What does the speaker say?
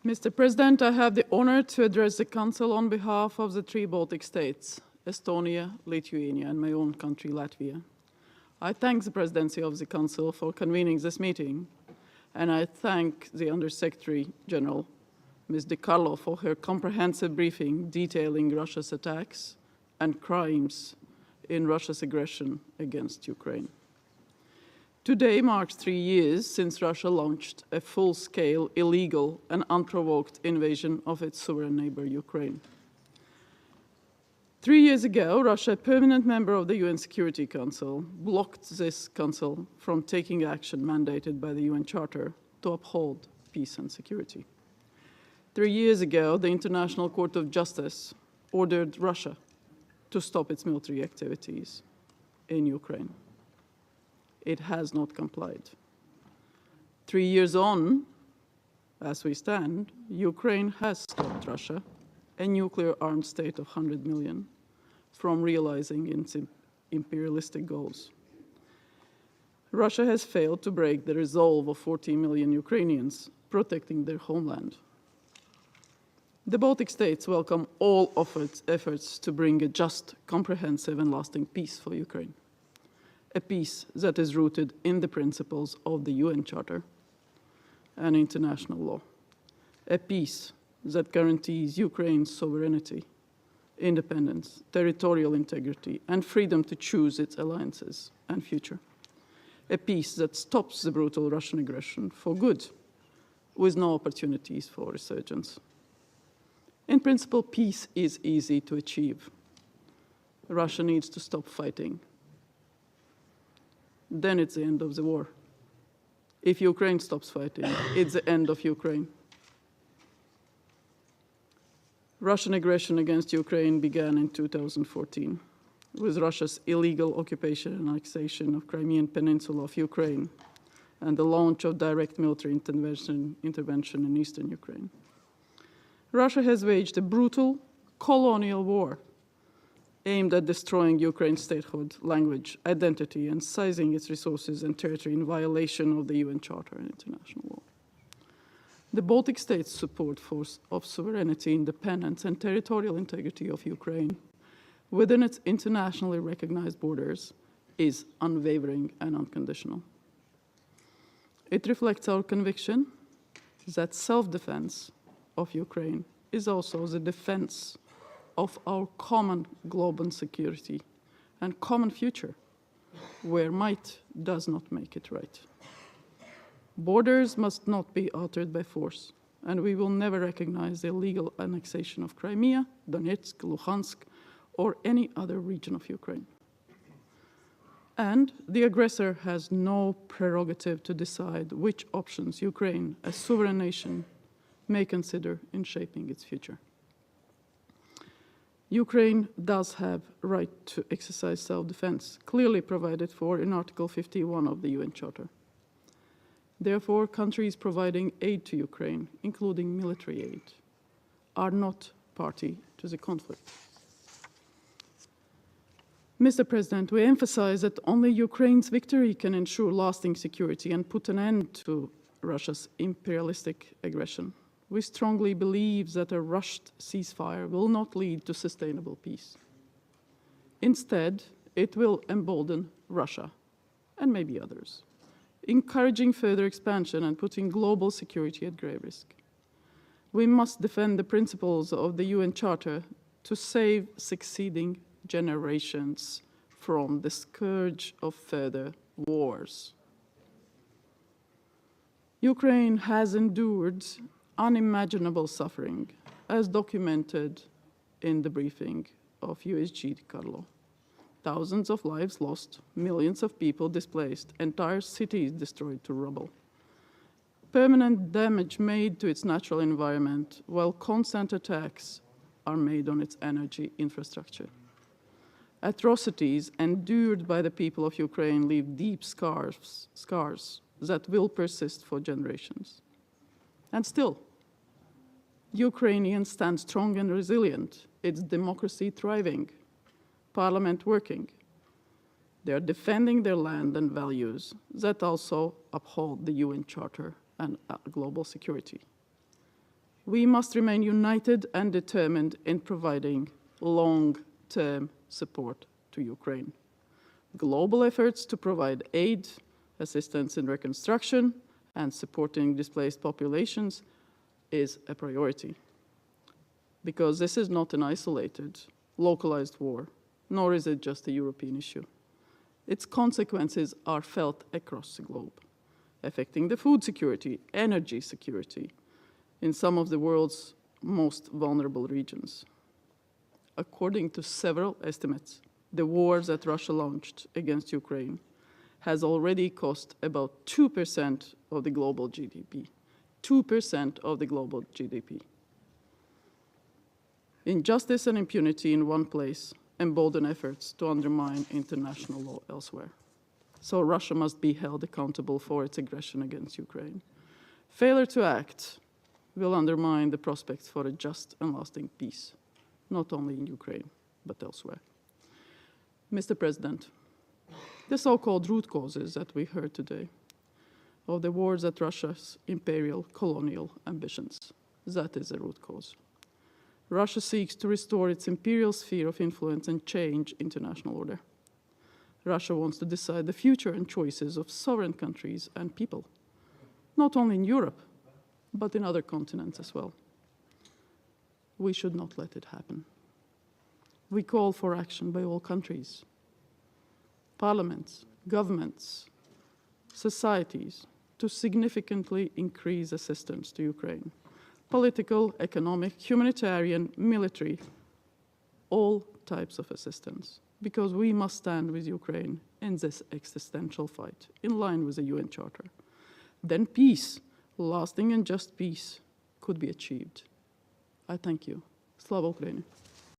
Mr. President, I have the honor to address the Council on behalf of the three Baltic states, Estonia, Lithuania, and my own country, Latvia. I thank the Presidency of the Council for convening this meeting, and I thank the Undersecretary General, Ms. De Carlo, for her comprehensive briefing detailing Russia's attacks and crimes in Russia's aggression against Ukraine. Today marks 3 years since Russia launched a full-scale, illegal, and unprovoked invasion of its sovereign neighbor, Ukraine. 3 years ago, Russia, a permanent member of the UN Security Council, blocked this council from taking action mandated by the UN Charter to uphold peace and security. 3 years ago, the International Court of Justice ordered Russia to stop its military activities in Ukraine. It has not complied. 3 years on, as we stand, Ukraine has stopped Russia, a nuclear-armed state of 100 million, from realizing its imperialistic goals. Russia has failed to break the resolve of 40 million Ukrainians protecting their homeland. The Baltic states welcome all efforts to bring a just, comprehensive, and lasting peace for Ukraine. A peace that is rooted in the principles of the UN Charter and international law. A peace that guarantees Ukraine's sovereignty, independence, territorial integrity, and freedom to choose its alliances and future. A peace that stops the brutal Russian aggression for good, with no opportunities for resurgence. In principle, peace is easy to achieve. Russia needs to stop fighting. Then it's the end of the war. If Ukraine stops fighting, it's the end of Ukraine. Russian aggression against Ukraine began in 2014 with Russia's illegal occupation and annexation of Crimean Peninsula of Ukraine and the launch of direct military intervention in eastern Ukraine. Russia has waged a brutal colonial war aimed at destroying Ukraine's statehood, language, identity, and seizing its resources and territory in violation of the UN Charter and international law. The Baltic states' support of sovereignty, independence, and territorial integrity of Ukraine within its internationally recognized borders is unwavering and unconditional. It reflects our conviction that self-defense of Ukraine is also the defense of our common global security and common future, where might does not make it right. Borders must not be altered by force, and we will never recognize the illegal annexation of Crimea, Donetsk, Luhansk, or any other region of Ukraine. And the aggressor has no prerogative to decide which options Ukraine, as sovereign nation, may consider in shaping its future. Ukraine does have right to exercise self-defense, clearly provided for in Article 51 of the UN Charter. Therefore, countries providing aid to Ukraine, including military aid, are not party to the conflict. Mr. President, we emphasize that only Ukraine's victory can ensure lasting security and put an end to Russia's imperialistic aggression. We strongly believe that a rushed ceasefire will not lead to sustainable peace. Instead, it will embolden Russia, and maybe others, encouraging further expansion and putting global security at grave risk. We must defend the principles of the UN Charter to save succeeding generations from the scourge of further wars. Ukraine has endured unimaginable suffering, as documented in the briefing of USG De Carlo. Thousands of lives lost, millions of people displaced, entire cities destroyed to rubble. Permanent damage made to its natural environment, while constant attacks are made on its energy infrastructure. Atrocities endured by the people of Ukraine leave deep scars that will persist for generations. And still, Ukrainians stand strong and resilient, its democracy thriving, parliament working. They are defending their land and values that also uphold the UN Charter and global security. We must remain united and determined in providing long-term support to Ukraine. Global efforts to provide aid, assistance in reconstruction, and supporting displaced populations is a priority. Because this is not an isolated, localized war, nor is it just a European issue. Its consequences are felt across the globe, affecting the food security, energy security in some of the world's most vulnerable regions. According to several estimates, the war that Russia launched against Ukraine has already cost about 2% of the global GDP. 2% of the global GDP. Injustice and impunity in one place embolden efforts to undermine international law elsewhere. So Russia must be held accountable for its aggression against Ukraine. Failure to act will undermine the prospects for a just and lasting peace, not only in Ukraine, but elsewhere. Mr. President, the so-called root causes that we heard today of the wars at Russia's imperial colonial ambitions, that is a root cause. Russia seeks to restore its imperial sphere of influence and change international order. Russia wants to decide the future and choices of sovereign countries and people, not only in Europe, but in other continents as well. We should not let it happen. We call for action by all countries, parliaments, governments, societies, to significantly increase assistance to Ukraine. Political, economic, humanitarian, military, all types of assistance, because we must stand with Ukraine in this existential fight, in line with the UN Charter. Then peace, lasting and just peace, could be achieved. I thank you. Slava Ukraini!